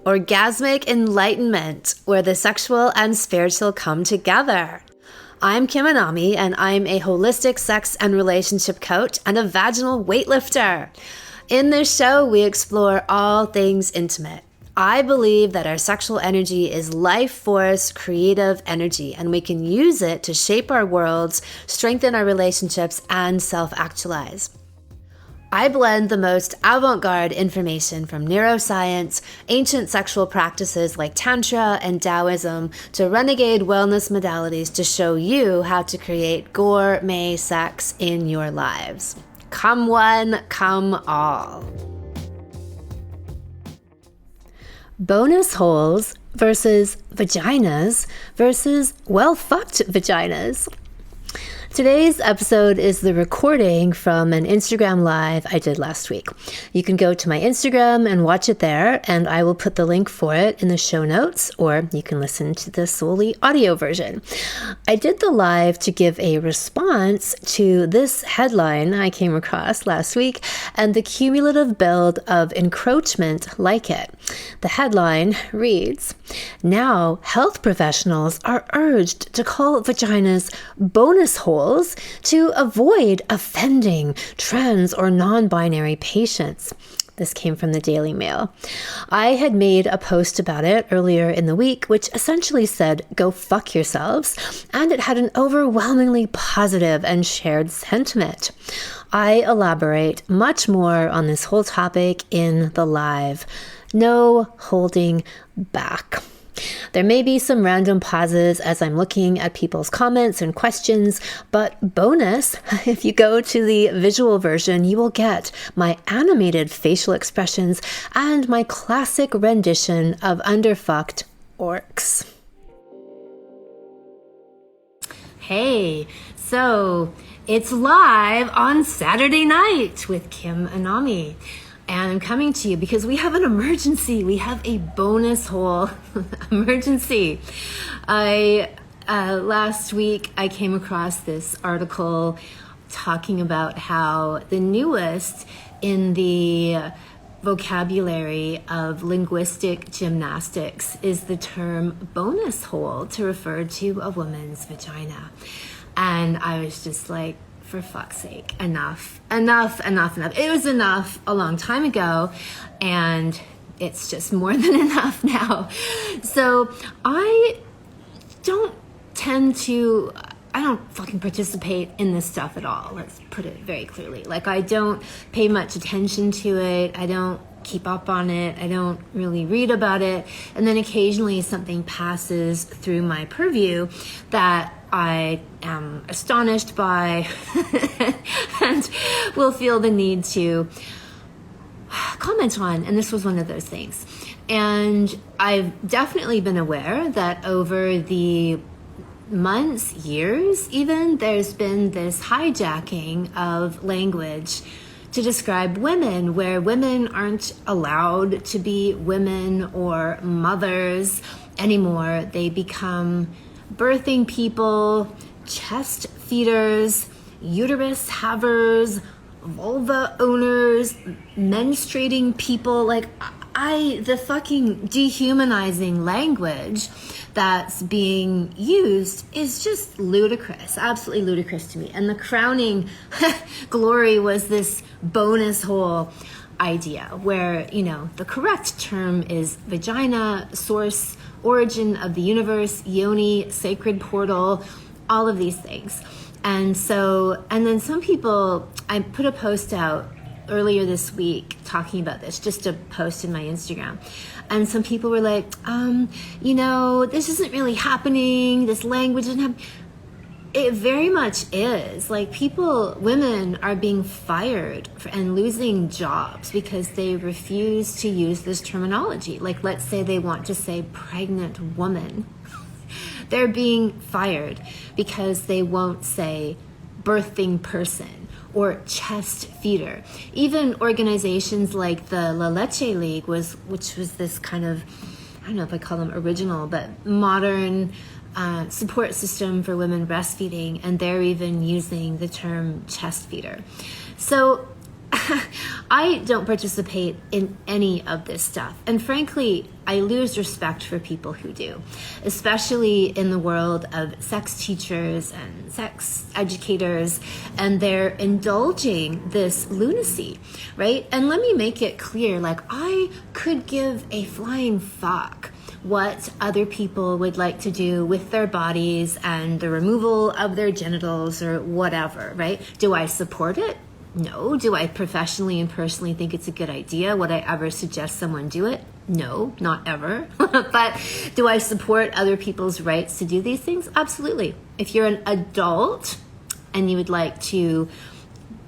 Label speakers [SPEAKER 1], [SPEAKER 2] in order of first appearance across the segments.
[SPEAKER 1] Orgasmic enlightenment, where the sexual and spiritual come together. I'm Kim Anami, and I'm a holistic sex and relationship coach and a vaginal weightlifter. In this show, we explore all things intimate. I believe that our sexual energy is life force, creative energy, and we can use it to shape our worlds, strengthen our relationships, and self-actualize. I blend the most avant-garde information from neuroscience, ancient sexual practices like Tantra and Taoism, to renegade wellness modalities to show you how to create gourmet sex in your lives. Come one, come all. Bonus holes versus vaginas versus well-fucked vaginas. Today's episode is the recording from an Instagram Live I did last week. You can go to my Instagram and watch it there, and I will put the link for it in the show notes, or you can listen to the solely audio version. I did the live to give a response to this headline I came across last week and the cumulative build of encroachment like it. The headline reads, "Now health professionals are urged to call vaginas bonus holes to avoid offending trans or non-binary patients." This came from the Daily Mail. I had made a post about it earlier in the week, which essentially said, go fuck yourselves, and it had an overwhelmingly positive and shared sentiment. I elaborate much more on this whole topic in the live. No holding back. There may be some random pauses as I'm looking at people's comments and questions, but bonus, if you go to the visual version, you will get my animated facial expressions and my classic rendition of underfucked orcs. Hey, so it's live on Saturday night with Kim Anami. And I'm coming to you because we have an emergency. We have a bonus hole emergency. Last week, I came across this article talking about how the newest in the vocabulary of linguistic gymnastics is the term bonus hole to refer to a woman's vagina. And I was just like, for fuck's sake, enough. It was enough a long time ago, and it's just more than enough now. So I don't fucking participate in this stuff at all. Let's put it very clearly. Like, I don't pay much attention to it. I don't keep up on it. I don't really read about it. And then occasionally something passes through my purview that I am astonished by and will feel the need to comment on. And this was one of those things. And I've definitely been aware that over the months, years even, there's been this hijacking of language to describe women, where women aren't allowed to be women or mothers anymore. They become birthing people, chest feeders, uterus havers, vulva owners, menstruating people. Like, the fucking dehumanizing language that's being used is just ludicrous, absolutely ludicrous to me. And the crowning glory was this bonus hole idea where, you know, the correct term is vagina, source, origin of the universe, yoni, sacred portal, all of these things. And then some people, I put a post out earlier this week talking about this, just a post in my Instagram. And some people were like, this isn't really happening. This language isn't happening. It very much is. Like, women are being fired and losing jobs because they refuse to use this terminology. Like, let's say they want to say pregnant woman. They're being fired because they won't say birthing person or chest feeder. Even organizations like the La Leche League, which was this kind of, I don't know if I call them original, but modern support system for women breastfeeding, and they're even using the term chest feeder. So I don't participate in any of this stuff. And frankly, I lose respect for people who do, especially in the world of sex teachers and sex educators, and they're indulging this lunacy, right? And let me make it clear, like, I could give a flying fuck what other people would like to do with their bodies and the removal of their genitals or whatever, right? Do I support it? No. Do I professionally and personally think it's a good idea? Would I ever suggest someone do it? No, not ever. But do I support other people's rights to do these things? Absolutely. If you're an adult and you would like to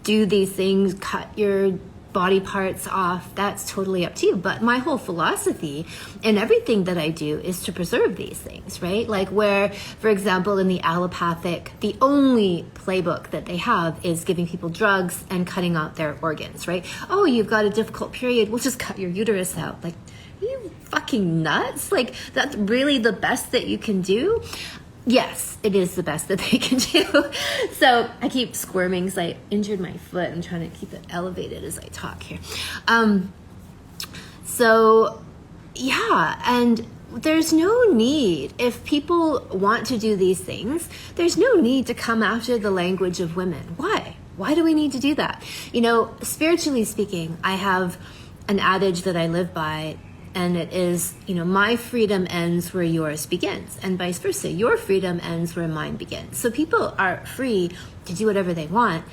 [SPEAKER 1] do these things, cut your body parts off, that's totally up to you. But my whole philosophy in everything that I do is to preserve these things, right? Like where, for example, in the allopathic, the only playbook that they have is giving people drugs and cutting out their organs, right? Oh, you've got a difficult period, we'll just cut your uterus out. Like, are you fucking nuts? Like, that's really the best that you can do? Yes, it is the best that they can do. So I keep squirming because I injured my foot. I'm trying to keep it elevated as I talk here. So yeah, and there's no need, if people want to do these things, there's no need to come after the language of women. Why? Why do we need to do that? You know, spiritually speaking, I have an adage that I live by, and it is, you know, my freedom ends where yours begins, and vice versa. Your freedom ends where mine begins. So people are free to do whatever they want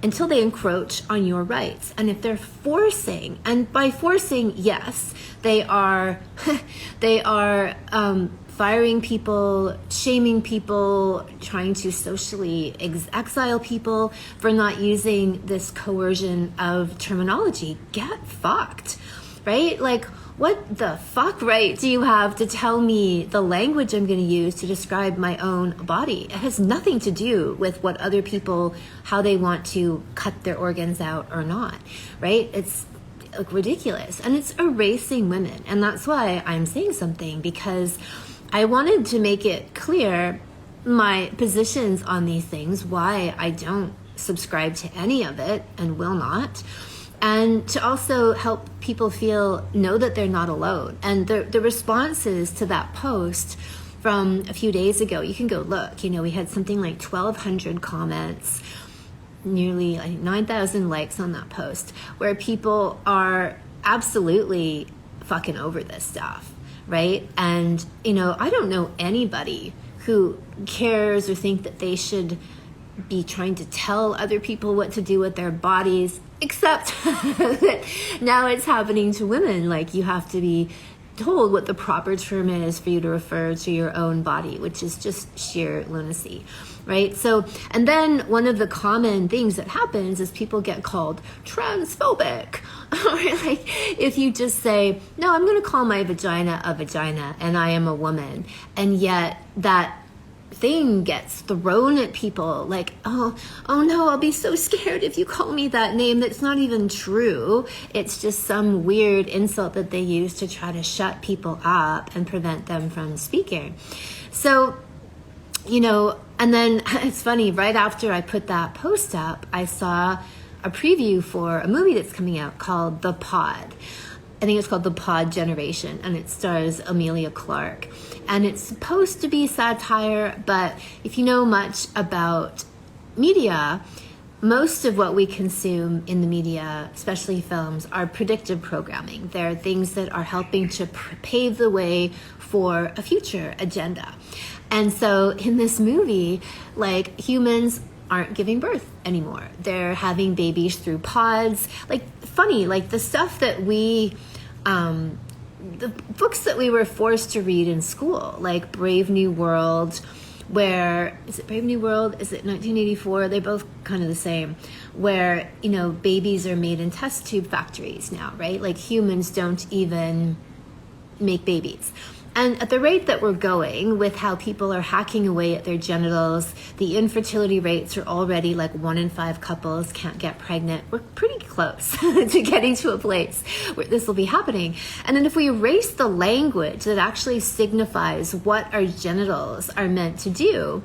[SPEAKER 1] until they encroach on your rights. And if they're forcing, and by forcing, yes, they are firing people, shaming people, trying to socially exile people for not using this coercion of terminology. Get fucked, right? Like, what the fuck right do you have to tell me the language I'm going to use to describe my own body? It has nothing to do with what other people, how they want to cut their organs out or not, right? It's like ridiculous, and it's erasing women. And that's why I'm saying something, because I wanted to make it clear my positions on these things, why I don't subscribe to any of it and will not. And to also help people know that they're not alone. And the responses to that post from a few days ago, you can go look, you know, we had something like 1,200 comments, nearly 9,000 likes on that post, where people are absolutely fucking over this stuff, right? And, you know, I don't know anybody who cares or think that they should be trying to tell other people what to do with their bodies, except that now it's happening to women. Like, you have to be told what the proper term is for you to refer to your own body, which is just sheer lunacy, right? So, and then one of the common things that happens is people get called transphobic. Or like, if you just say, no, I'm going to call my vagina a vagina and I am a woman, and yet that thing gets thrown at people like, oh no, I'll be so scared if you call me that name. That's not even true. It's just some weird insult that they use to try to shut people up and prevent them from speaking. So, you know, and then it's funny, right after I put that post up, I saw a preview for a movie that's coming out called The Pod. I think it's called The Pod Generation, and it stars Emilia Clarke. And it's supposed to be satire, but if you know much about media, most of what we consume in the media, especially films, are predictive programming. They're things that are helping to pave the way for a future agenda. And so in this movie, like, humans aren't giving birth anymore. They're having babies through pods. Like, funny, like the stuff that we, the books that we were forced to read in school, like Brave New World, where, is it Brave New World? Is it 1984? They're both kind of the same, where, you know, babies are made in test tube factories now, right? Like, humans don't even make babies. And at the rate that we're going, with how people are hacking away at their genitals, the infertility rates are already like 1 in 5 couples can't get pregnant. We're pretty close to getting to a place where this will be happening. And then if we erase the language that actually signifies what our genitals are meant to do,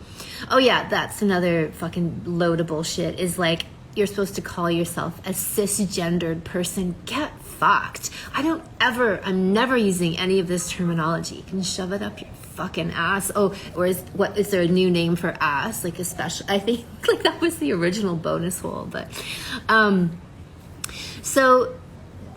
[SPEAKER 1] oh yeah, that's another fucking load of bullshit, is like, you're supposed to call yourself a cisgendered person, get fucked. I'm never using any of this terminology. You can shove it up your fucking ass. Oh, or is there a new name for ass? Like I think like that was the original bonus hole. But so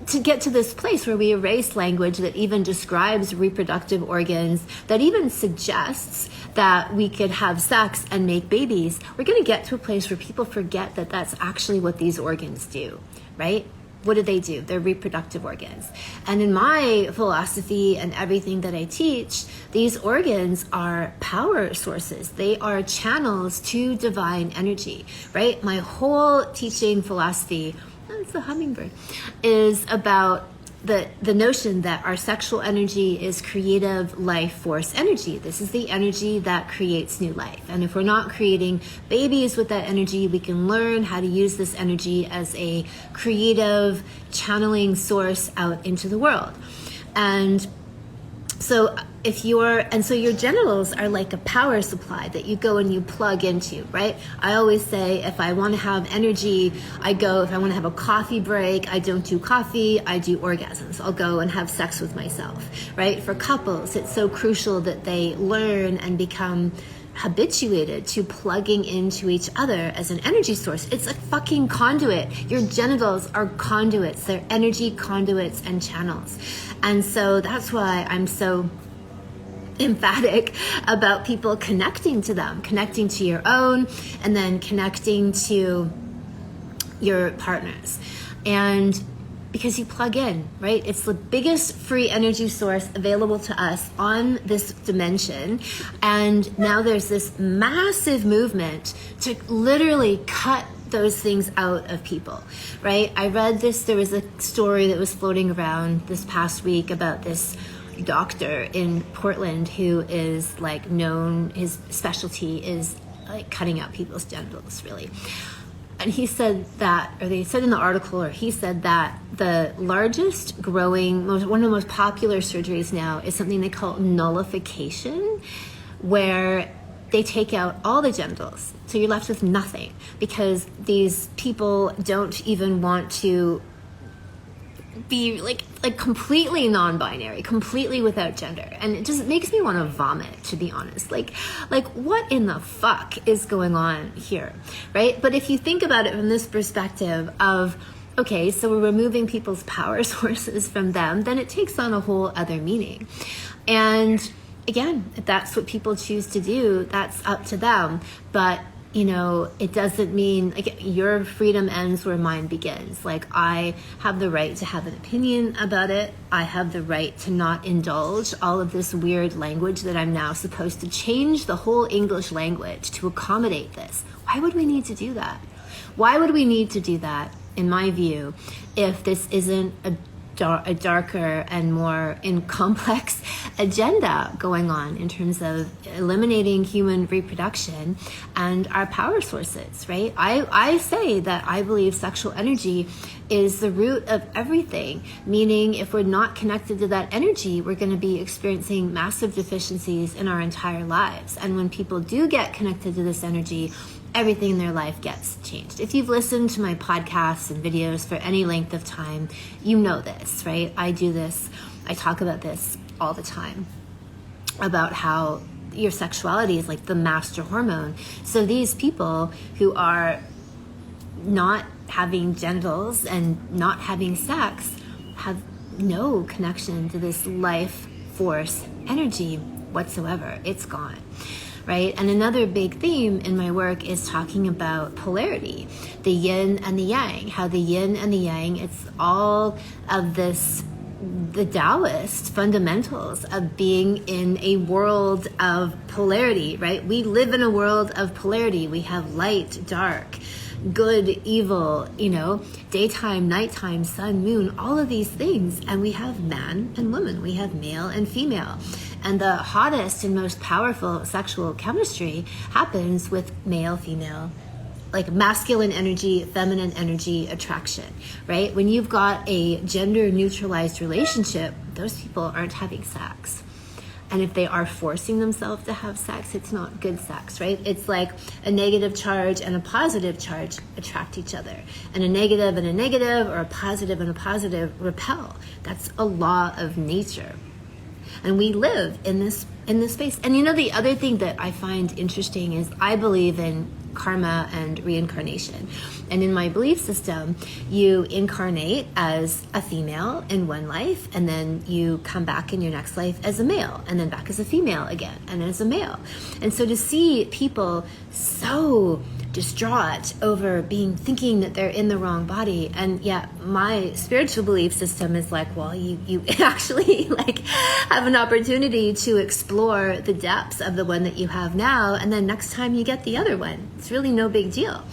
[SPEAKER 1] to get to this place where we erase language that even describes reproductive organs, that even suggests that we could have sex and make babies, we're going to get to a place where people forget that that's actually what these organs do, right? What do? They're reproductive organs. And in my philosophy and everything that I teach, these organs are power sources. They are channels to divine energy, right? My whole teaching philosophy, it's the hummingbird, is about the notion that our sexual energy is creative life force energy. This is the energy that creates new life. And if we're not creating babies with that energy, we can learn how to use this energy as a creative channeling source out into the world. And so your genitals are like a power supply that you go and you plug into, right? I always say, if I want to have energy, I go. If I want to have a coffee break, I don't do coffee, I do orgasms. I'll go and have sex with myself, right? For couples, it's so crucial that they learn and become habituated to plugging into each other as an energy source. It's a fucking conduit. Your genitals are conduits. They're energy conduits and channels. And so that's why I'm so emphatic about people connecting to them, connecting to your own, and then connecting to your partners. And because you plug in, right? It's the biggest free energy source available to us on this dimension. And now there's this massive movement to literally cut those things out of people, right? I read this, there was a story that was floating around this past week about this doctor in Portland who is like known, his specialty is like cutting out people's genitals, really. And he said that, or they said in the article, or he said that the largest growing, one of the most popular surgeries now is something they call nullification, where they take out all the genitals. So you're left with nothing, because these people don't even want to be like completely non-binary, completely without gender. And it just makes me want to vomit, to be honest. Like what in the fuck is going on here, right? But if you think about it from this perspective of, okay, so we're removing people's power sources from them, then it takes on a whole other meaning. And again, if that's what people choose to do, that's up to them. But you know, it doesn't mean like your freedom ends where mine begins. Like, I have the right to have an opinion about it. I have the right to not indulge all of this weird language that I'm now supposed to change the whole English language to accommodate this. Why would we need to do that? Why would we need to do that, in my view, if this isn't a darker and more complex agenda going on in terms of eliminating human reproduction and our power sources, right? I say that I believe sexual energy is the root of everything, meaning if we're not connected to that energy, we're going to be experiencing massive deficiencies in our entire lives. And when people do get connected to this energy, everything in their life gets changed. If you've listened to my podcasts and videos for any length of time, you know this, right? I do this, I talk about this all the time, about how your sexuality is like the master hormone. So these people who are not having genitals and not having sex have no connection to this life force energy whatsoever. It's gone. Right? And another big theme in my work is talking about polarity, the yin and the yang, how the yin and the yang, it's all of this, the Taoist fundamentals of being in a world of polarity, right? We live in a world of polarity. We have light, dark, good, evil, you know, daytime, nighttime, sun, moon, all of these things. And we have man and woman. We have male and female. And the hottest and most powerful sexual chemistry happens with male, female, like masculine energy, feminine energy attraction, right? When you've got a gender neutralized relationship, those people aren't having sex. And if they are forcing themselves to have sex, it's not good sex, right? It's like a negative charge and a positive charge attract each other. And a negative and a negative, or a positive and a positive, repel. That's a law of nature. And we live in this space. And you know, the other thing that I find interesting is I believe in karma and reincarnation. And in my belief system, you incarnate as a female in one life, and then you come back in your next life as a male, and then back as a female again, and as a male. And so to see people so distraught over thinking that they're in the wrong body, and yet my spiritual belief system is like, well, you actually like have an opportunity to explore the depths of the one that you have now, and then next time you get the other one. It's really no big deal.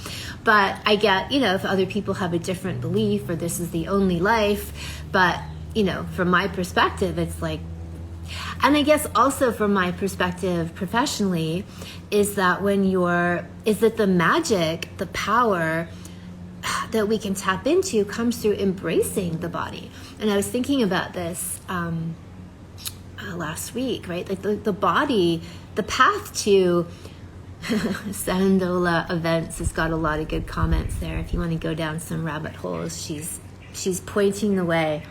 [SPEAKER 1] But I get, if other people have a different belief, or this is the only life, but from my perspective, it's like, and I guess also from my perspective professionally, is that the magic, the power that we can tap into comes through embracing the body. And I was thinking about this last week, right? Like the body, the path to Sandola Events has got a lot of good comments there. If you want to go down some rabbit holes, she's pointing the way.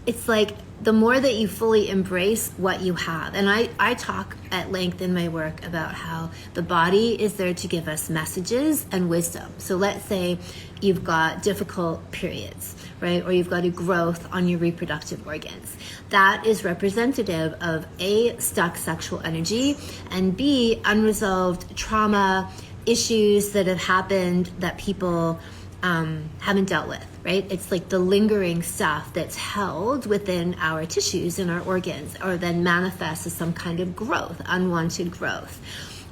[SPEAKER 1] It's like the more that you fully embrace what you have, and I talk at length in my work about how the body is there to give us messages and wisdom. So let's say you've got difficult periods, right? Or you've got a growth on your reproductive organs. That is representative of A, stuck sexual energy, and B, unresolved trauma, issues that have happened that people haven't dealt with, right? It's like the lingering stuff that's held within our tissues and our organs, or then manifests as some kind of growth, unwanted growth.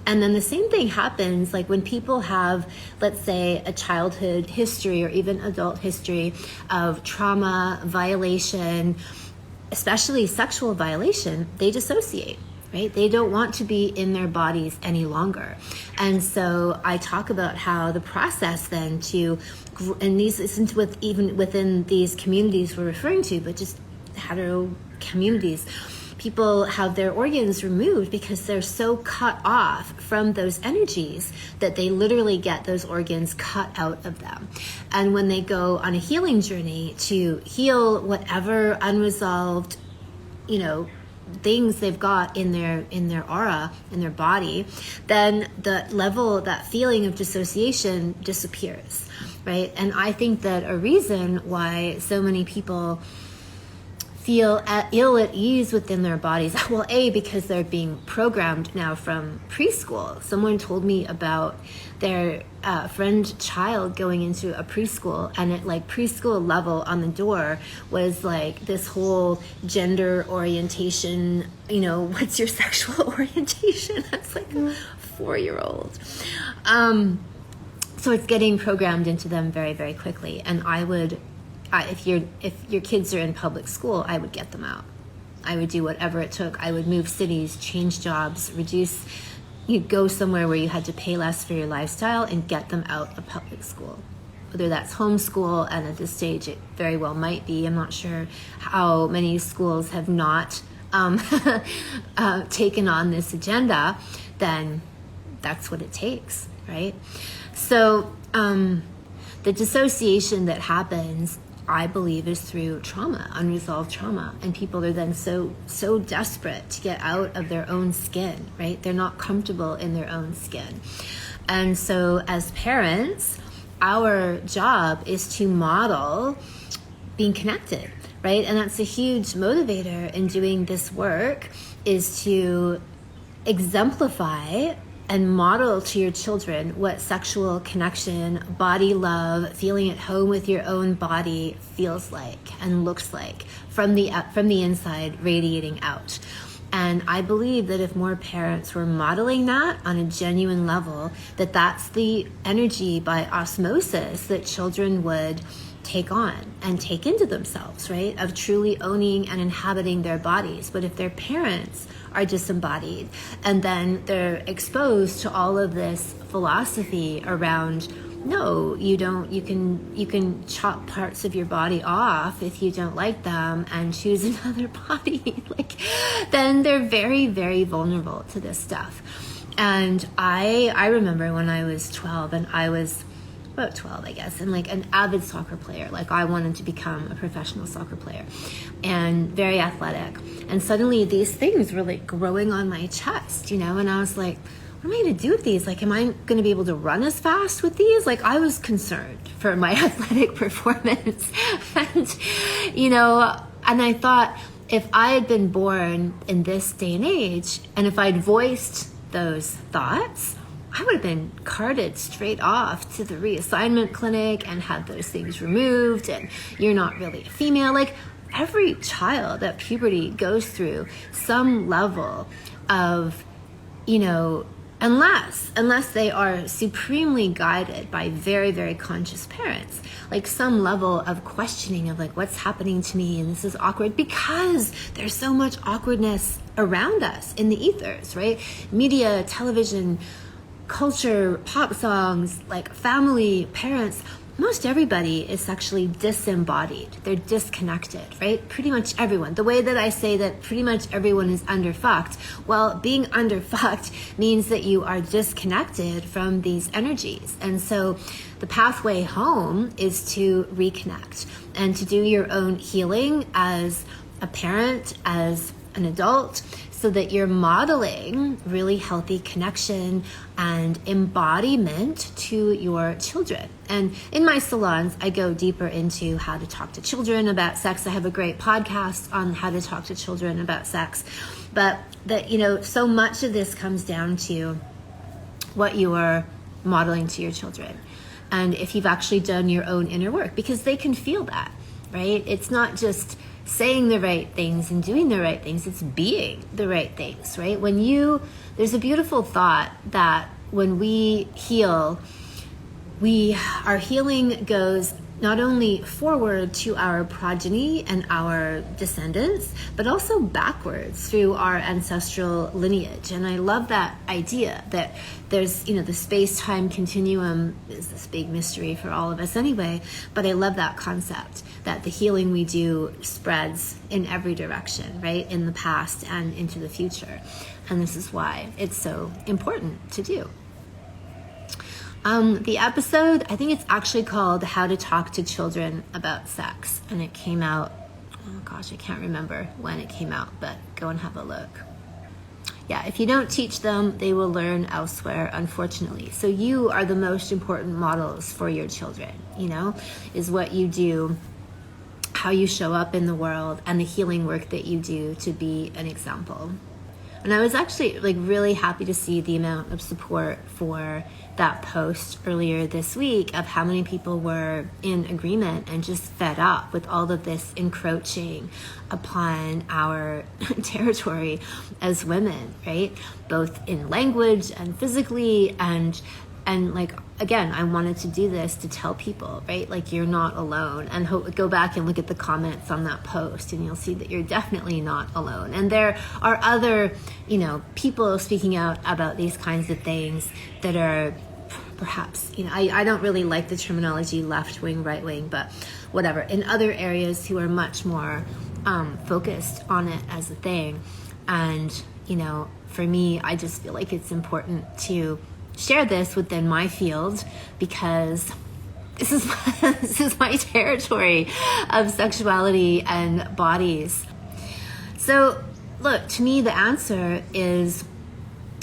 [SPEAKER 1] And then the same thing happens like when people have, let's say, a childhood history or even adult history of trauma, violation, especially sexual violation, they dissociate. Right? They don't want to be in their bodies any longer. And so I talk about how the process then and these isn't even within these communities we're referring to, but just hetero communities, people have their organs removed because they're so cut off from those energies that they literally get those organs cut out of them. And when they go on a healing journey to heal whatever unresolved, things they've got in their aura, in their body, then that feeling of dissociation disappears, right? And I think that a reason why so many people feel ill at ease within their bodies, well, A, because they're being programmed now from preschool. Someone told me about their friend child going into a preschool, and at like preschool level on the door was like this whole gender orientation, what's your sexual orientation? That's like a 4-year-old. So it's getting programmed into them very, very quickly. And if your kids are in public school, I would get them out. I would do whatever it took. I would move cities, change jobs, you'd go somewhere where you had to pay less for your lifestyle and get them out of public school. Whether that's homeschool, and at this stage it very well might be. I'm not sure how many schools have not taken on this agenda. Then that's what it takes, right? So the dissociation that happens, I believe, is through trauma, unresolved trauma. And people are then so desperate to get out of their own skin, right? They're not comfortable in their own skin. And so as parents, our job is to model being connected, right? And that's a huge motivator in doing this work, is to exemplify and model to your children what sexual connection, body love, feeling at home with your own body feels like and looks like from the inside, radiating out. And I believe that if more parents were modeling that on a genuine level, that's the energy by osmosis that children would take on and take into themselves, right? Of truly owning and inhabiting their bodies. But if their parents are disembodied, and then they're exposed to all of this philosophy around no, you don't. You can chop parts of your body off if you don't like them and choose another body. Like, then they're very, very vulnerable to this stuff. And I remember when I was 12, and I was about 12, I guess, and like an avid soccer player. Like, I wanted to become a professional soccer player and very athletic. And suddenly these things were like growing on my chest, you know, and I was like, what am I going to do with these? Like, am I going to be able to run as fast with these? Like, I was concerned for my athletic performance. And, you know, and I thought, if I had been born in this day and age, and if I'd voiced those thoughts, I would have been carted straight off to the reassignment clinic and had those things removed, and you're not really a female. Like, every child at puberty goes through some level of, you know, unless they are supremely guided by very, very conscious parents, like some level of questioning of like, what's happening to me, and this is awkward, because there's so much awkwardness around us in the ethers, right? Media, television, culture, pop songs, like family, parents. Most everybody is sexually disembodied. They're disconnected, right? Pretty much everyone. The way that I say that pretty much everyone is underfucked, well, being underfucked means that you are disconnected from these energies. And so the pathway home is to reconnect and to do your own healing as a parent, as an adult, so that you're modeling really healthy connection and embodiment to your children. And in my salons, I go deeper into how to talk to children about sex. I have a great podcast on how to talk to children about sex. But that, you know, so much of this comes down to what you are modeling to your children. And if you've actually done your own inner work, because they can feel that, right? It's not just saying the right things and doing the right things, it's being the right things, right? There's a beautiful thought that when we heal, our healing goes not only forward to our progeny and our descendants, but also backwards through our ancestral lineage. And I love that idea that there's, you know, the space-time continuum is this big mystery for all of us anyway, but I love that concept that the healing we do spreads in every direction, right? In the past and into the future. And this is why it's so important to do. The episode, I think it's actually called How to Talk to Children About Sex. And it came out, oh gosh, I can't remember when it came out, but go and have a look. Yeah, if you don't teach them, they will learn elsewhere, unfortunately. So you are the most important models for your children, you know, is what you do, how you show up in the world, and the healing work that you do to be an example. And I was actually like really happy to see the amount of support for that post earlier this week of how many people were in agreement and just fed up with all of this encroaching upon our territory as women, right? Both in language and physically, and like, again, I wanted to do this to tell people, right? Like, you're not alone. And go back and look at the comments on that post, and you'll see that you're definitely not alone. And there are other, you know, people speaking out about these kinds of things that are perhaps, you know, I don't really like the terminology left wing, right wing, but whatever, in other areas who are much more focused on it as a thing. And, you know, for me, I just feel like it's important to share this within my field, because this is my territory of sexuality and bodies. So look, to me, the answer is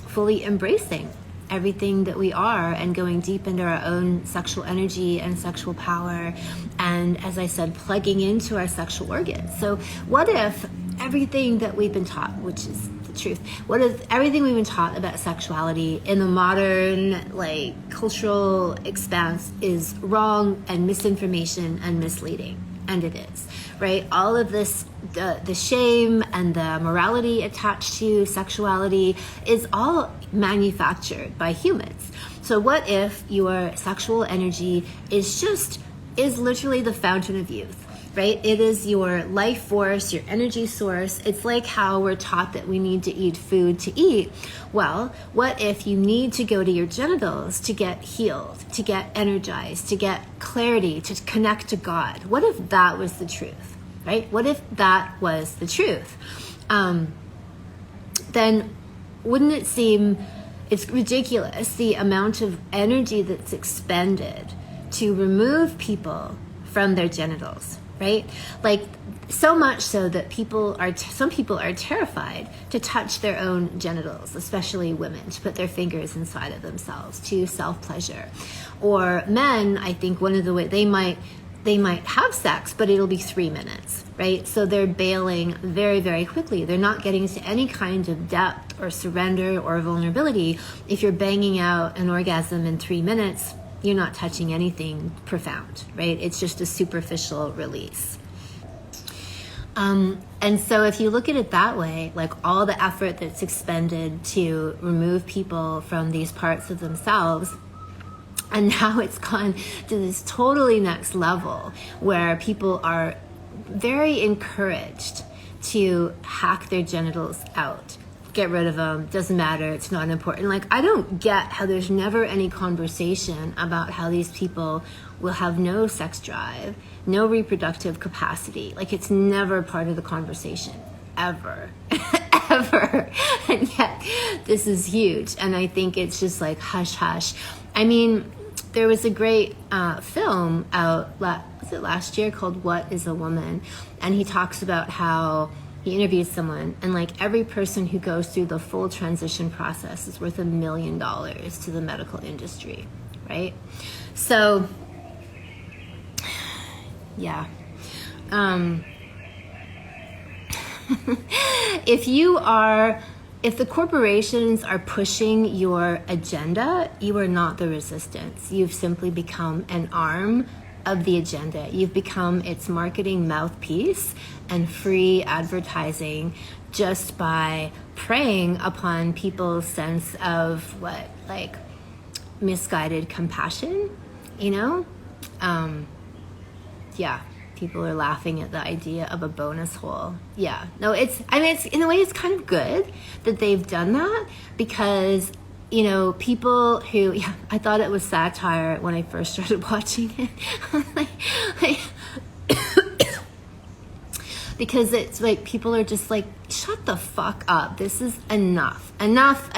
[SPEAKER 1] fully embracing everything that we are and going deep into our own sexual energy and sexual power, and, as I said, plugging into our sexual organs. So what if everything that we've been taught, which is truth, what if everything we've been taught about sexuality in the modern, like, cultural expanse is wrong and misinformation and misleading? And it is, right? All of this, the shame and the morality attached to sexuality is all manufactured by humans. So what if your sexual energy is literally the fountain of youth? right? It is your life force, your energy source. It's like how we're taught that we need to eat food to eat. Well, what if you need to go to your genitals to get healed, to get energized, to get clarity, to connect to God? What if that was the truth, right? What if that was the truth? Then wouldn't it seem, it's ridiculous, the amount of energy that's expended to remove people from their genitals, right? Like, so much so that some people are terrified to touch their own genitals, especially women, to put their fingers inside of themselves to self-pleasure. Or men, I think one of the ways they might have sex, but it'll be 3 minutes, right? So they're bailing very, very quickly. They're not getting to any kind of depth or surrender or vulnerability. If you're banging out an orgasm in 3 minutes, you're not touching anything profound, right? It's just a superficial release. And so if you look at it that way, like all the effort that's expended to remove people from these parts of themselves, and now it's gone to this totally next level where people are very encouraged to hack their genitals out. Get rid of them, doesn't matter, it's not important. Like, I don't get how there's never any conversation about how these people will have no sex drive, no reproductive capacity. Like, it's never part of the conversation, ever, ever. And yet, this is huge. And I think it's just like, hush, hush. I mean, there was a great film out, was it last year, called What is a Woman? And he talks about how he interviews someone, and like every person who goes through the full transition process is worth $1 million to the medical industry, right? So, yeah. If the corporations are pushing your agenda, you are not the resistance. You've simply become an arm of the agenda. You've become its marketing mouthpiece and free advertising just by preying upon people's sense of misguided compassion, you know? Yeah, people are laughing at the idea of a bonus hole. Yeah, no, it's in a way it's kind of good that they've done that, because you know, people who, yeah, I thought it was satire when I first started watching it. Because it's like, people are just like, shut the fuck up. This is enough. Enough.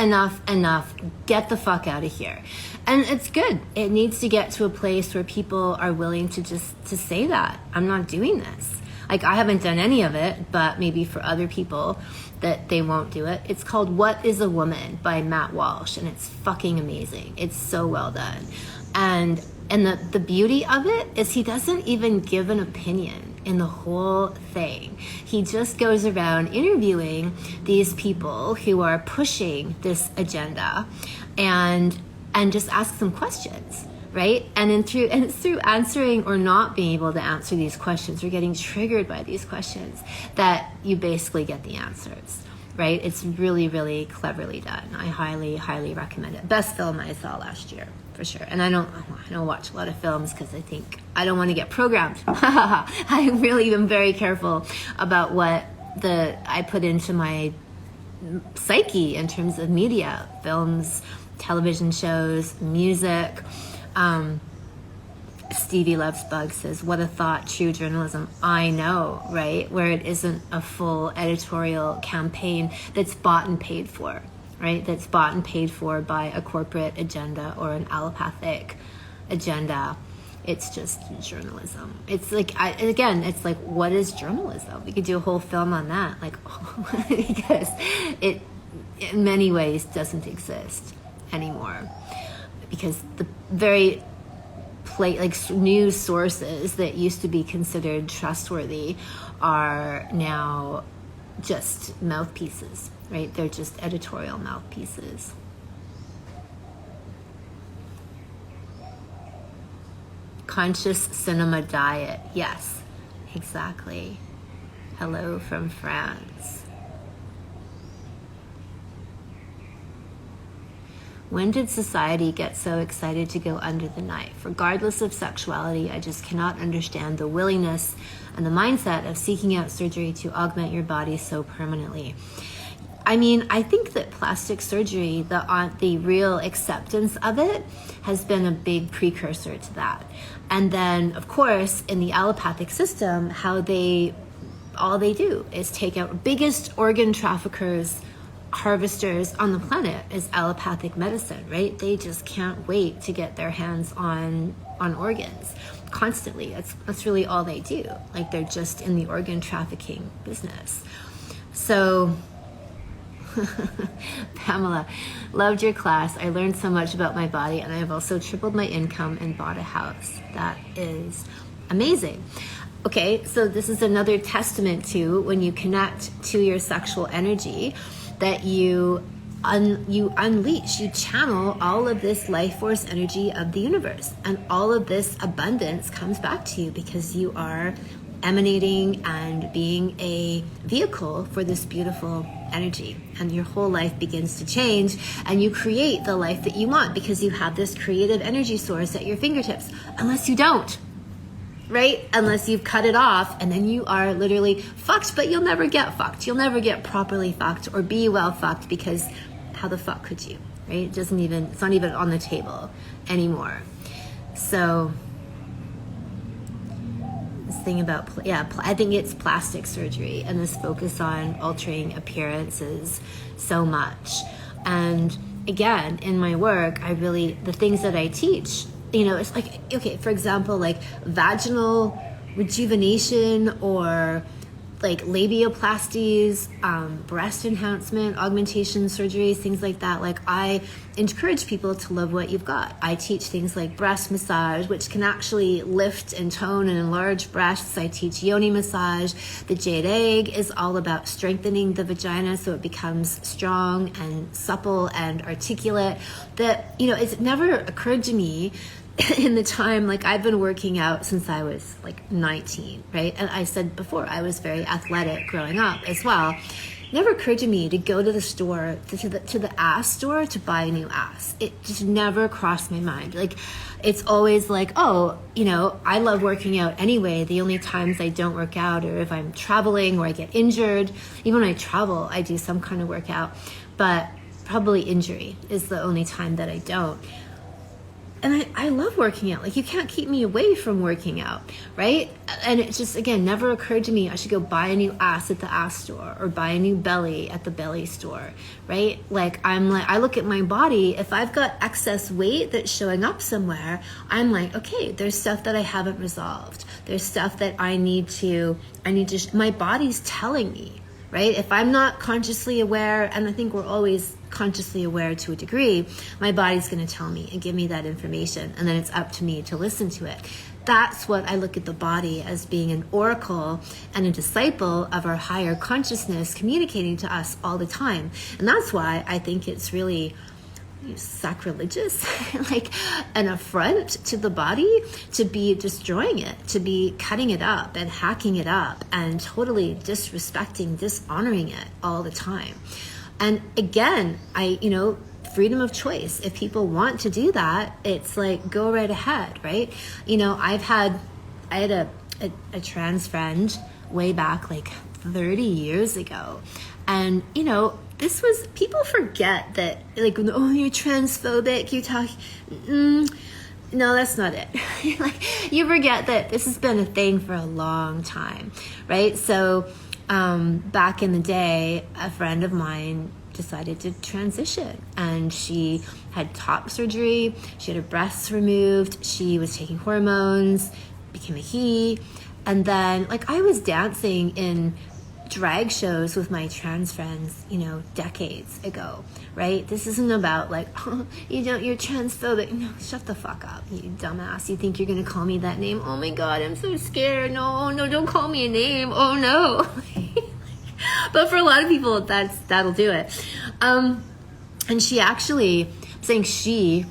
[SPEAKER 1] Get the fuck out of here. And it's good. It needs to get to a place where people are willing to say that. I'm not doing this. Like, I haven't done any of it, but maybe for other people that they won't do it. It's called What is a Woman by Matt Walsh, and it's fucking amazing. It's so well done. And the beauty of it is he doesn't even give an opinion in the whole thing. He just goes around interviewing these people who are pushing this agenda and just asks them questions. Right? And it's through answering or not being able to answer these questions, or getting triggered by these questions, that you basically get the answers. Right? It's really, really cleverly done. I highly, highly recommend it. Best film I saw last year, for sure. And I don't watch a lot of films because I think I don't want to get programmed. I really am very careful about what I put into my psyche in terms of media, films, television shows, music. Stevie Loves Bugs says, what a thought, true journalism. I know, right? Where it isn't a full editorial campaign that's bought and paid for, right? That's bought and paid for by a corporate agenda or an allopathic agenda. It's just journalism. It's like, it's like, what is journalism? We could do a whole film on that, like, because it, in many ways, doesn't exist anymore. Because the very news sources that used to be considered trustworthy are now just mouthpieces, right? They're just editorial mouthpieces. Conscious cinema diet. Yes, exactly. Hello from France. When did society get so excited to go under the knife? Regardless of sexuality, I just cannot understand the willingness and the mindset of seeking out surgery to augment your body so permanently. I mean, I think that plastic surgery, the real acceptance of it, has been a big precursor to that. And then, of course, in the allopathic system, all they do is take out biggest organ traffickers, harvesters on the planet is allopathic medicine, right? They just can't wait to get their hands on organs constantly. That's really all they do. Like, they're just in the organ trafficking business. So Pamela, loved your class. I learned so much about my body, and I have also tripled my income and bought a house. That is amazing. Okay, so this is another testament to when you connect to your sexual energy, that you unleash, you channel all of this life force energy of the universe, and all of this abundance comes back to you because you are emanating and being a vehicle for this beautiful energy, and your whole life begins to change, and you create the life that you want because you have this creative energy source at your fingertips. Unless you don't, right? Unless you've cut it off, and then you are literally fucked, but you'll never get fucked. You'll never get properly fucked or be well fucked, because how the fuck could you, right? It's not even on the table anymore. So this thing about, I think it's plastic surgery and this focus on altering appearances so much. And again, in my work, the things that I teach, it's like, okay, for example, like vaginal rejuvenation, or like labiaplasties, breast enhancement, augmentation surgeries, things like that. Like, I encourage people to love what you've got. I teach things like breast massage, which can actually lift and tone and enlarge breasts. I teach yoni massage. The jade egg is all about strengthening the vagina so it becomes strong and supple and articulate. That, it's never occurred to me in the time, like, I've been working out since I was like 19, right? And I said before, I was very athletic growing up as well. Never occurred to me to go to the store, to the ass store, to buy a new ass. It just never crossed my mind. Like, it's always like, oh, I love working out anyway. The only times I don't work out are if I'm traveling or I get injured. Even when I travel, I do some kind of workout, but probably injury is the only time that I don't. And I love working out. Like, you can't keep me away from working out, right? And it just, again, never occurred to me I should go buy a new ass at the ass store, or buy a new belly at the belly store, right? I look at my body. If I've got excess weight that's showing up somewhere, I'm like, okay, there's stuff that I haven't resolved. There's stuff that my body's telling me, right? If I'm not consciously aware, and I think we're always consciously aware to a degree, my body's going to tell me and give me that information, and then it's up to me to listen to it. That's what I look at the body as, being an oracle and a disciple of our higher consciousness, communicating to us all the time. And that's why I think it's really sacrilegious, like an affront to the body, to be destroying it, to be cutting it up and hacking it up and totally disrespecting, dishonoring it all the time. And again, freedom of choice. If people want to do that, it's like, go right ahead, right? I had a trans friend way back, like 30 years ago. And, this was, people forget that, like, oh, you're transphobic, you talk, no, that's not it. You forget that this has been a thing for a long time, right? So, back in the day, a friend of mine decided to transition, and she had top surgery, she had her breasts removed, she was taking hormones, became a he, and then, like, I was dancing in drag shows with my trans friends, decades ago, right? This isn't about like, oh, you're transphobic. No, shut the fuck up, you dumbass. You think you're gonna call me that name? Oh my God, I'm so scared. No, don't call me a name. Oh no. But for a lot of people, that'll do it. And she actually, I'm saying she's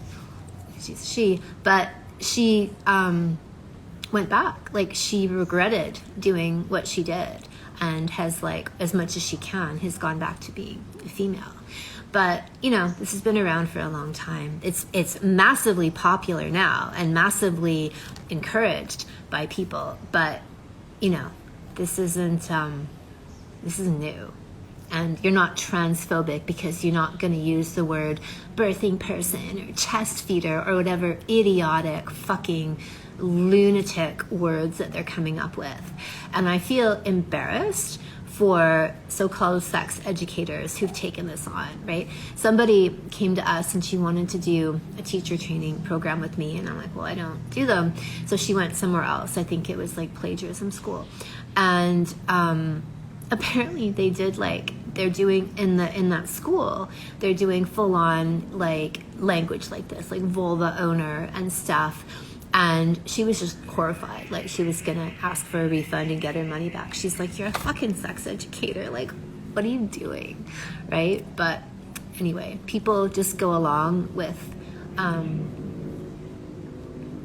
[SPEAKER 1] she, but she went back. Like, she regretted doing what she did, and has, like, as much as she can, has gone back to being a female. But, this has been around for a long time. It's massively popular now and massively encouraged by people. But this isn't this is new. And you're not transphobic because you're not going to use the word birthing person or chest feeder or whatever idiotic fucking lunatic words that they're coming up with. And I feel embarrassed for so-called sex educators who've taken this on, right? Somebody came to us and she wanted to do a teacher training program with me, and I'm like, well, I don't do them. So she went somewhere else. I think it was like plagiarism school. And apparently they did they're doing in that school, they're doing full on language like this, like vulva owner and stuff. And she was just horrified. Like, she was gonna ask for a refund and get her money back. She's like, you're a fucking sex educator. Like, what are you doing? Right? But anyway, people just go along with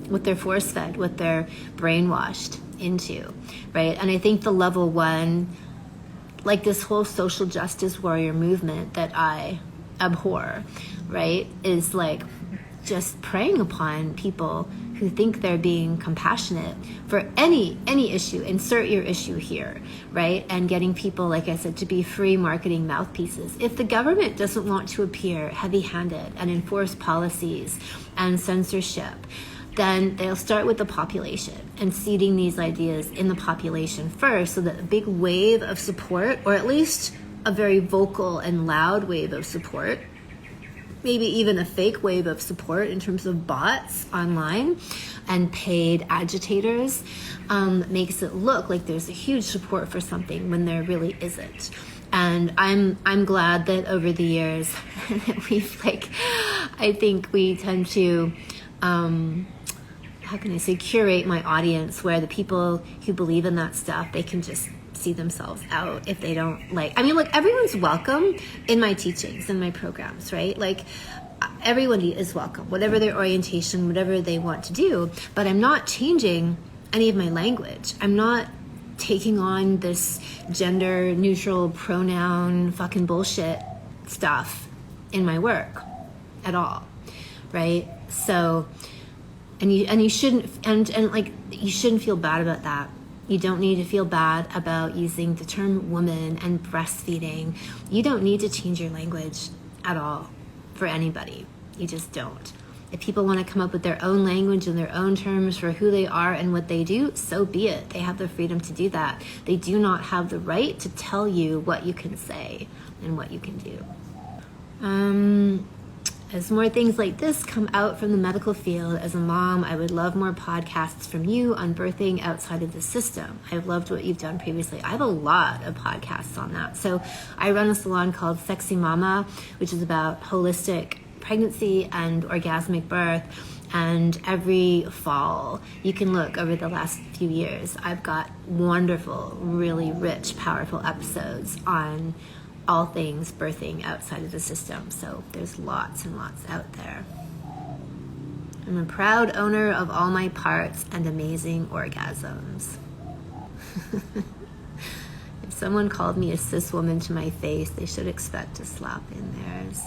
[SPEAKER 1] what they're force-fed, what they're brainwashed into, right? And I think the level one, like this whole social justice warrior movement that I abhor, right, is like just preying upon people who think they're being compassionate for any issue. Insert your issue here, right? And getting people, like I said, to be free marketing mouthpieces. If the government doesn't want to appear heavy-handed and enforce policies and censorship, then they'll start with the population and seeding these ideas in the population first, so that a big wave of support, or at least a very vocal and loud wave of support, maybe even a fake wave of support in terms of bots online and paid agitators, makes it look like there's a huge support for something when there really isn't. And I'm glad that over the years we've I think we tend to how can I say, curate my audience, where the people who believe in that stuff, they can just see themselves out if they don't everyone's welcome in my teachings and my programs, right? Like, everybody is welcome, whatever their orientation, whatever they want to do. But I'm not changing any of my language. I'm not taking on this gender neutral pronoun fucking bullshit stuff in my work at all, right? So, and you shouldn't, and you shouldn't feel bad about that. You don't need to feel bad about using the term woman and breastfeeding. You don't need to change your language at all for anybody. You just don't. If people want to come up with their own language and their own terms for who they are and what they do, so be it. They have the freedom to do that. They do not have the right to tell you what you can say and what you can do. As more things like this come out from the medical field, as a mom, I would love more podcasts from you on birthing outside of the system. I've loved what you've done previously. I have a lot of podcasts on that. So I run a salon called Sexy Mama, which is about holistic pregnancy and orgasmic birth. And every fall, you can look over the last few years, I've got wonderful, really rich, powerful episodes on all things birthing outside of the system. So there's lots and lots out there. I'm a proud owner of all my parts and amazing orgasms. If someone called me a cis woman to my face, they should expect a slap in theirs.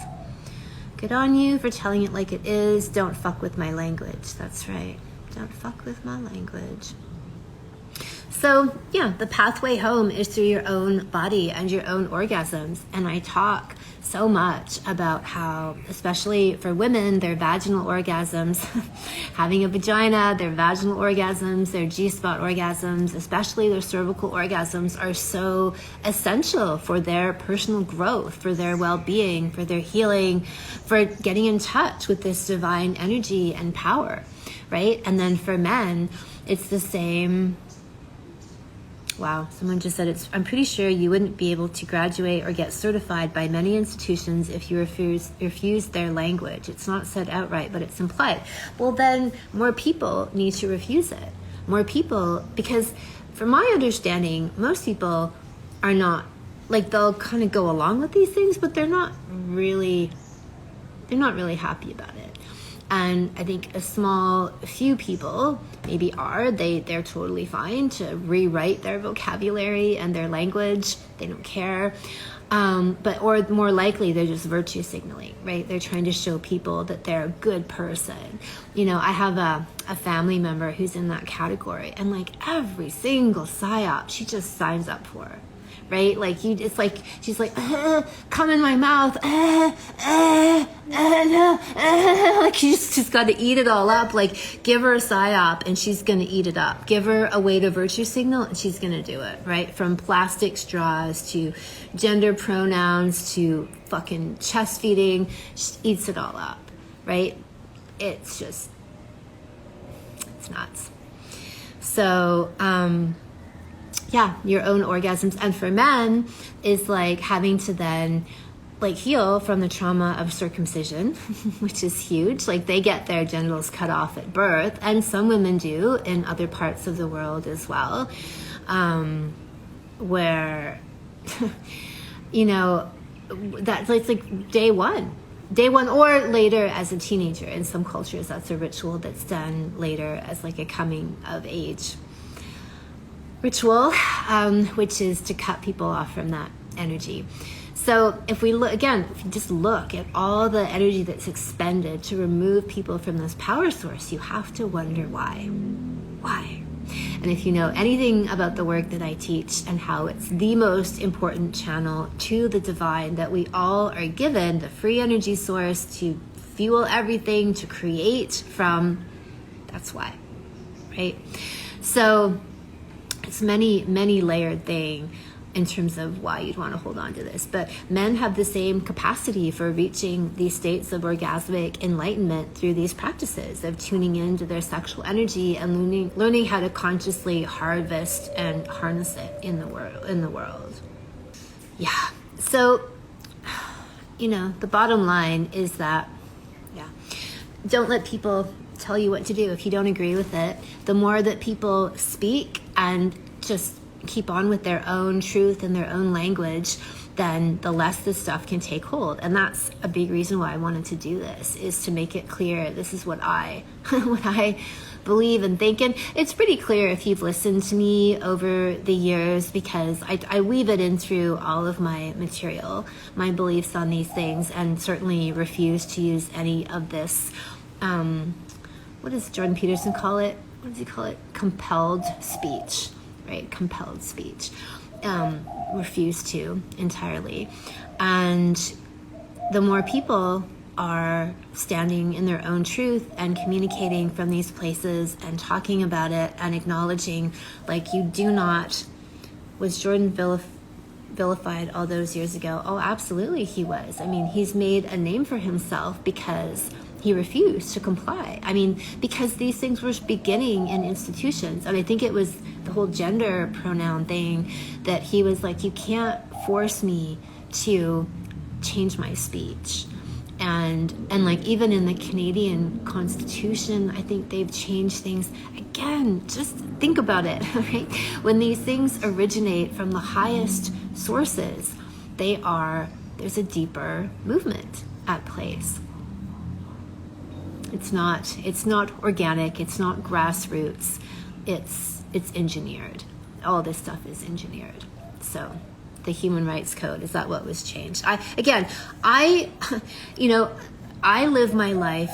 [SPEAKER 1] Good on you for telling it like it is. Don't fuck with my language. That's right. Don't fuck with my language. So yeah, the pathway home is through your own body and your own orgasms. And I talk so much about how, especially for women, their vaginal orgasms, having a vagina, their vaginal orgasms, their G-spot orgasms, especially their cervical orgasms, are so essential for their personal growth, for their well-being, for their healing, for getting in touch with this divine energy and power, right? And then for men, it's the same. Wow, someone just said I'm pretty sure you wouldn't be able to graduate or get certified by many institutions if you refuse their language. It's not said outright, but it's implied. Well, then more people need to refuse it. More people, because from my understanding, most people are not, they'll kind of go along with these things, but they're not really happy about it. And I think a few people maybe are, they're totally fine to rewrite their vocabulary and their language. They don't care. Or more likely, they're just virtue signaling, right? They're trying to show people that they're a good person. I have a family member who's in that category, and like every single psyop, she just signs up for, right? Like it's like she's like, come in my mouth, like you just got to eat it all up. Like give her a psyop and she's gonna eat it up. Give her a way to virtue signal and she's gonna do it, right? From plastic straws to gender pronouns to fucking chest feeding, she eats it all up, right? It's nuts. So yeah, your own orgasms. And for men is like having to then like heal from the trauma of circumcision, which is huge. Like they get their genitals cut off at birth, and some women do in other parts of the world as well, where that's like day one or later as a teenager. In some cultures that's a ritual that's done later as like a coming of age ritual, which is to cut people off from that energy. So if we look again, if you just look at all the energy that's expended to remove people from this power source, you have to wonder why. And if you know anything about the work that I teach and how it's the most important channel to the divine that we all are given, the free energy source to fuel everything, to create from, that's why, right? So it's many layered thing in terms of why you'd want to hold on to this. But men have the same capacity for reaching these states of orgasmic enlightenment through these practices of tuning into their sexual energy and learning how to consciously harvest and harness it in the world. Yeah. So, the bottom line is that, don't let people tell you what to do. If you don't agree with it, the more that people speak and just keep on with their own truth and their own language, then the less this stuff can take hold. And that's a big reason why I wanted to do this, is to make it clear this is what I believe and think. And it's pretty clear if you've listened to me over the years, because I weave it in through all of my material, my beliefs on these things, and certainly refuse to use any of this what does Jordan Peterson call it? What does he call it? Compelled speech, right? Compelled speech. Refuse to entirely. And the more people are standing in their own truth and communicating from these places and talking about it and acknowledging, like, you do not, was Jordan vilified all those years ago? Oh, absolutely he was. I mean, he's made a name for himself because he refused to comply. I mean, because these things were beginning in institutions. And I think it was the whole gender pronoun thing that he was like, you can't force me to change my speech. And like, even in the Canadian Constitution, I think they've changed things. Again, just think about it, right? When these things originate from the highest sources, there's a deeper movement at place. It's not organic, it's not grassroots, it's engineered. All this stuff is engineered. So the Human Rights Code, is that what was changed? I live my life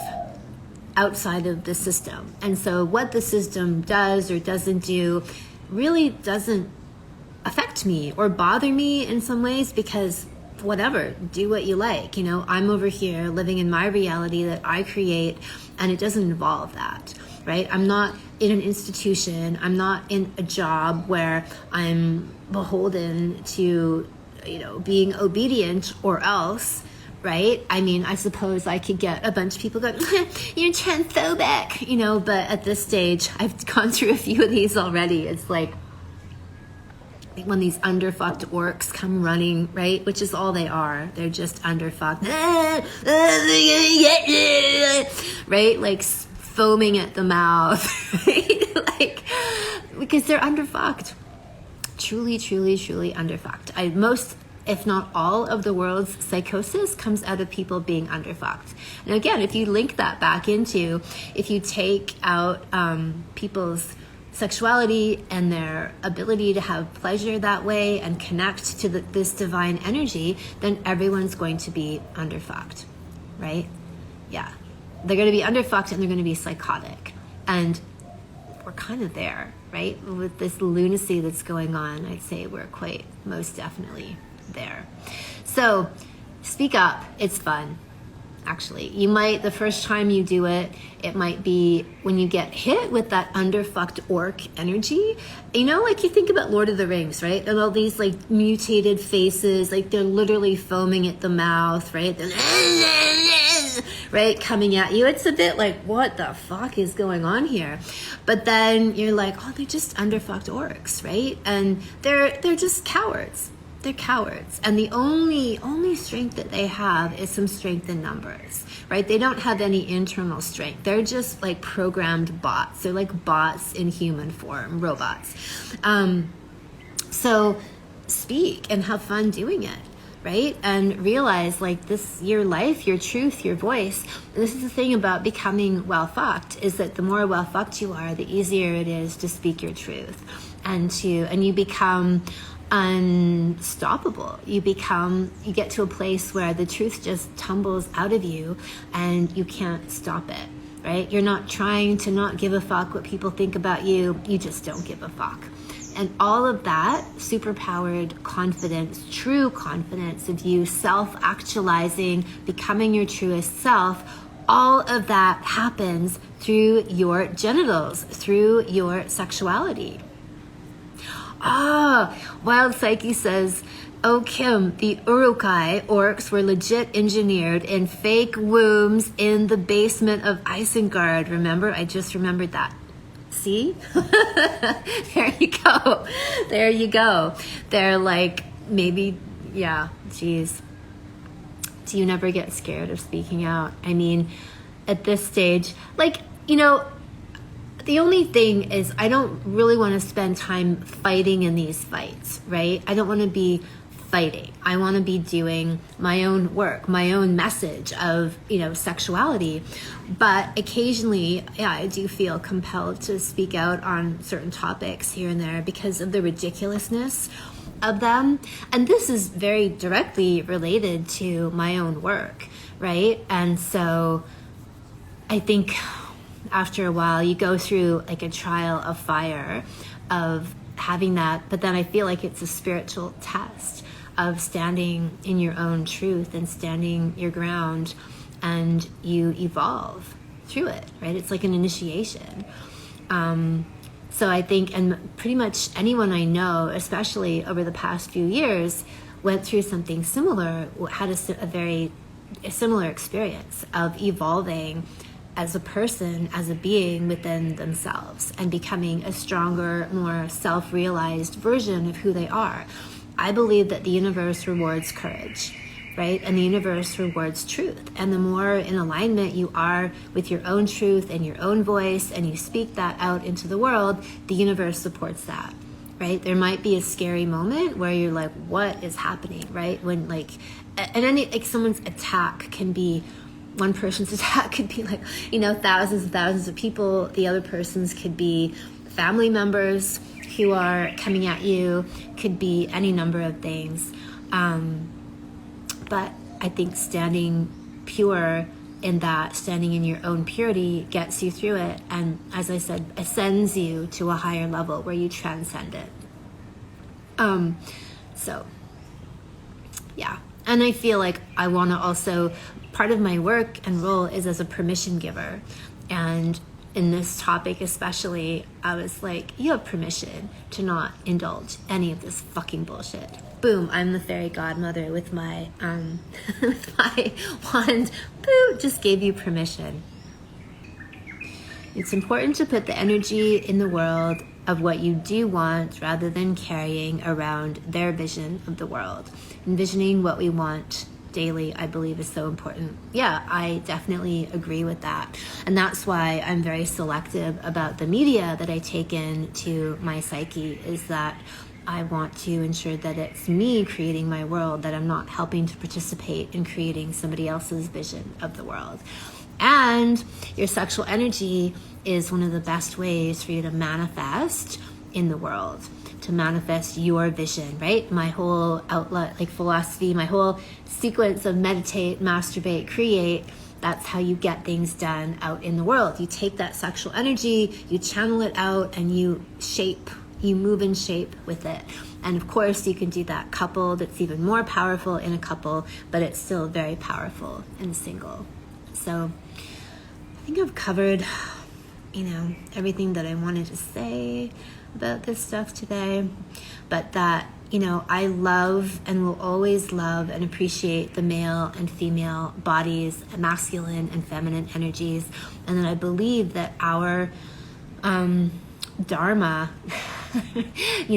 [SPEAKER 1] outside of the system. And so what the system does or doesn't do really doesn't affect me or bother me in some ways, because whatever, do what you like. I'm over here living in my reality that I create, and it doesn't involve that, right? I'm not in an institution. I'm not in a job where I'm beholden to, being obedient or else, right? I mean, I suppose I could get a bunch of people going, you're transphobic, but at this stage, I've gone through a few of these already. It's like, when these underfucked orcs come running, right? Which is all they are. They're just underfucked. Right? Like foaming at the mouth. Right? Like, because they're underfucked. Truly, truly, truly underfucked. if not all, of the world's psychosis comes out of people being underfucked. And again, if you link that back into, if you take out people's sexuality and their ability to have pleasure that way and connect to this divine energy, then everyone's going to be underfucked, right? Yeah. They're going to be underfucked and they're going to be psychotic. And we're kind of there, right? With this lunacy that's going on, I'd say we're quite most definitely there. So speak up. It's fun. Actually, you might, the first time you do it, it might be when you get hit with that underfucked orc energy. You know, like you think about Lord of the Rings, right? And all these like mutated faces, like they're literally foaming at the mouth, right? Right, coming at you. It's a bit like, what the fuck is going on here? But then you're like, oh, they're just underfucked orcs, right? And they're just cowards. They're cowards. And the only strength that they have is some strength in numbers, right? They don't have any internal strength. They're just like programmed bots. They're like bots in human form, robots. So speak and have fun doing it, right? And realize like this, your life, your truth, your voice. And this is the thing about becoming well-fucked, is that the more well-fucked you are, the easier it is to speak your truth and you become unstoppable. You get to a place where the truth just tumbles out of you and you can't stop it, right? You're not trying to not give a fuck what people think about you. You just don't give a fuck. And all of that superpowered confidence, true confidence of you self-actualizing, becoming your truest self, all of that happens through your genitals, through your sexuality. Wild Psyche says, oh, Kim, the Uruk-hai orcs were legit engineered in fake wombs in the basement of Isengard. Remember? I just remembered that. See? There you go. There you go. They're like, maybe, yeah, geez. Do you never get scared of speaking out? I mean, at this stage, like, you know, the only thing is I don't really want to spend time fighting in these fights, right? I don't want to be fighting. I want to be doing my own work, my own message of, you know, sexuality. But occasionally, yeah, I do feel compelled to speak out on certain topics here and there because of the ridiculousness of them. And this is very directly related to my own work, right? And so I think after a while you go through like a trial of fire of having that, but then I feel like it's a spiritual test of standing in your own truth and standing your ground, and you evolve through it, right? It's like an initiation. So I think, and pretty much anyone I know, especially over the past few years, went through something similar, had a similar experience of evolving as a person, as a being within themselves, and becoming a stronger, more self-realized version of who they are. I believe that the universe rewards courage, right? And the universe rewards truth. And the more in alignment you are with your own truth and your own voice, and you speak that out into the world, the universe supports that, right? There might be a scary moment where you're like, what is happening, right? When like, and any, like someone's attack can be, one person's attack could be like, you know, thousands and thousands of people. The other person's could be family members who are coming at you, could be any number of things. But I think standing pure in that, standing in your own purity, gets you through it. And as I said, ascends you to a higher level where you transcend it. So, yeah. And I feel like I want to also, part of my work and role is as a permission giver. And in this topic especially, I was like, you have permission to not indulge any of this fucking bullshit. Boom, I'm the fairy godmother with my with my wand. Boom, just gave you permission. It's important to put the energy in the world of what you do want rather than carrying around their vision of the world. Envisioning what we want daily, I believe, is so important. Yeah, I definitely agree with that. And that's why I'm very selective about the media that I take in to my psyche, is that I want to ensure that it's me creating my world, that I'm not helping to participate in creating somebody else's vision of the world. And your sexual energy is one of the best ways for you to manifest in the world, to manifest your vision, right? My whole outlet, like philosophy, my whole sequence of meditate, masturbate, create, that's how you get things done out in the world. You take that sexual energy, you channel it out, and you move in shape with it. And of course, you can do that coupled. It's even more powerful in a couple, but it's still very powerful in a single. So I think I've covered, everything that I wanted to say about this stuff today. But that, I love and will always love and appreciate the male and female bodies, masculine and feminine energies. And then I believe that our dharma,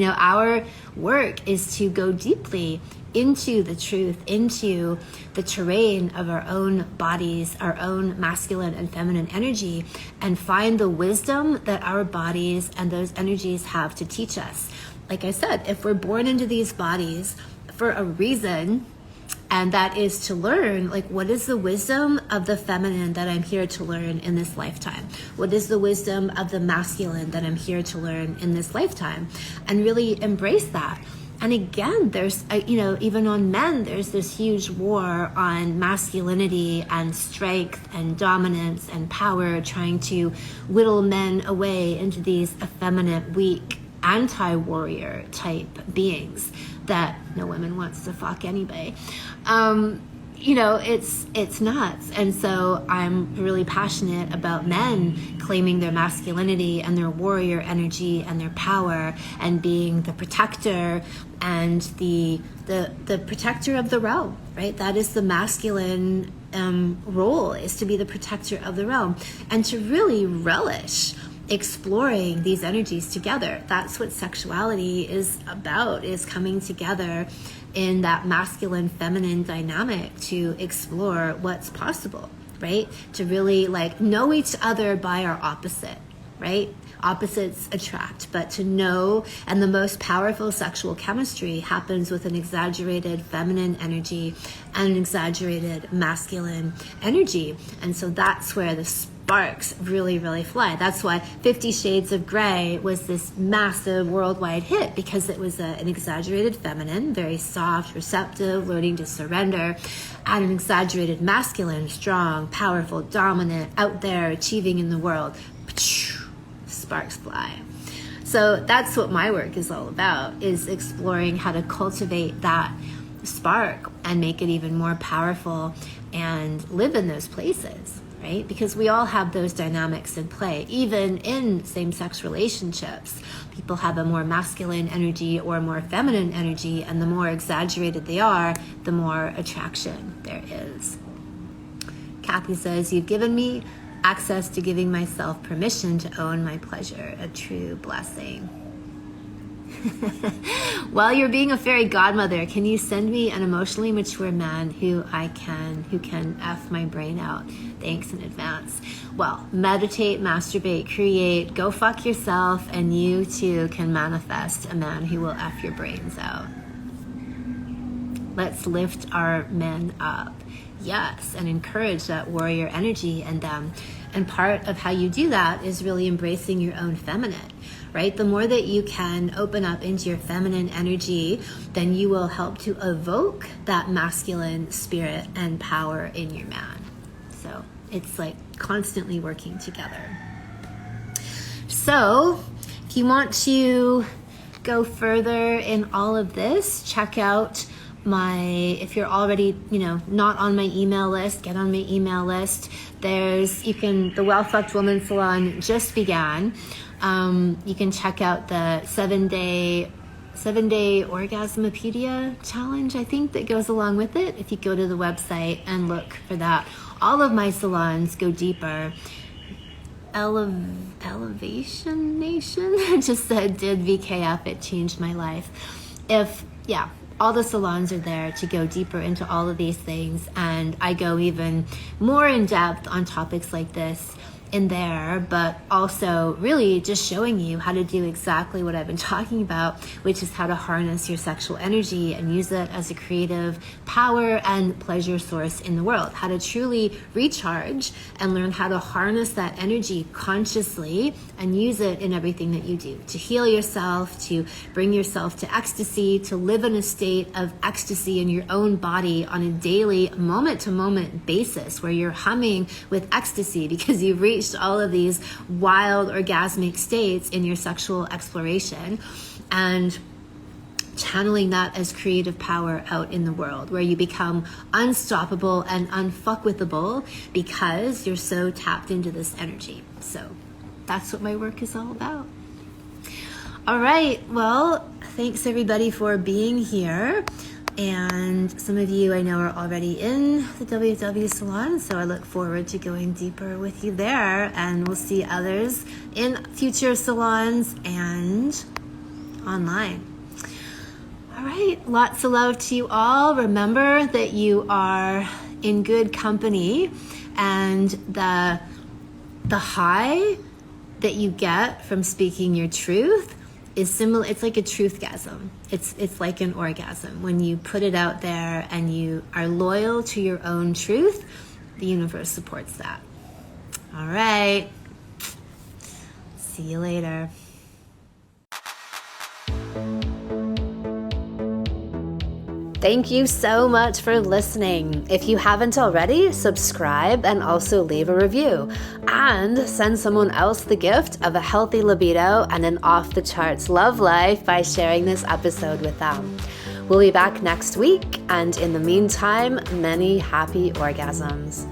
[SPEAKER 1] our work is to go deeply into the truth, into the terrain of our own bodies, our own masculine and feminine energy, and find the wisdom that our bodies and those energies have to teach us. Like I said, if we're born into these bodies for a reason, and that is to learn, what is the wisdom of the feminine that I'm here to learn in this lifetime? What is the wisdom of the masculine that I'm here to learn in this lifetime? And really embrace that. And again, there's, even on men, there's this huge war on masculinity and strength and dominance and power, trying to whittle men away into these effeminate, weak, anti-warrior type beings that no woman wants to fuck anyway. It's nuts. And so I'm really passionate about men claiming their masculinity and their warrior energy and their power, and being the protector and the protector of the realm, right? That is the masculine role, is to be the protector of the realm, and to really relish exploring these energies together. That's what sexuality is about, is coming together in that masculine feminine dynamic to explore what's possible, right? To really know each other by our opposite, right? Opposites attract, but to know, and the most powerful sexual chemistry happens with an exaggerated feminine energy and an exaggerated masculine energy. And so that's where the sparks really, really fly. That's why 50 Shades of Grey was this massive worldwide hit, because it was an exaggerated feminine, very soft, receptive, learning to surrender, and an exaggerated masculine, strong, powerful, dominant, out there, achieving in the world. Sparks fly. So that's what my work is all about, is exploring how to cultivate that spark and make it even more powerful and live in those places, right? Because we all have those dynamics in play. Even in same-sex relationships, people have a more masculine energy or a more feminine energy, and the more exaggerated they are, the more attraction there is. Kathy says, you've given me access to giving myself permission to own my pleasure, a true blessing. While you're being a fairy godmother, can you send me an emotionally mature man who can F my brain out? Thanks in advance. Well, meditate, masturbate, create, go fuck yourself, and you too can manifest a man who will F your brains out. Let's lift our men up. Yes, and encourage that warrior energy in them. And part of how you do that is really embracing your own feminine, right? The more that you can open up into your feminine energy, then you will help to evoke that masculine spirit and power in your man. So it's constantly working together. So if you want to go further in all of this, check out if you're already, not on my email list, get on my email list. The Well Fucked Woman Salon just began. You can check out the 7-day Orgasmopedia challenge, I think, that goes along with it. If you go to the website and look for that, all of my salons go deeper. Elevation Nation just said, did VKF, it changed my life. All the salons are there to go deeper into all of these things, and I go even more in depth on topics like this in there, but also really just showing you how to do exactly what I've been talking about, which is how to harness your sexual energy and use it as a creative power and pleasure source in the world. How to truly recharge and learn how to harness that energy consciously and use it in everything that you do. To heal yourself, to bring yourself to ecstasy, to live in a state of ecstasy in your own body on a daily, moment-to-moment basis where you're humming with ecstasy because you've reached all of these wild orgasmic states in your sexual exploration, and channeling that as creative power out in the world where you become unstoppable and unfuckwithable because you're so tapped into this energy. So that's what my work is all about. All right, well, thanks everybody for being here. And some of you I know are already in the WW salon, so I look forward to going deeper with you there, and we'll see others in future salons and online. All right, lots of love to you all. Remember that you are in good company, and the high that you get from speaking your truth is similar. It's like a truthgasm. It's like an orgasm. When you put it out there and you are loyal to your own truth, the universe supports that. All right. See you later. Thank you so much for listening. If you haven't already, subscribe and also leave a review. And send someone else the gift of a healthy libido and an off-the-charts love life by sharing this episode with them. We'll be back next week, and in the meantime, many happy orgasms.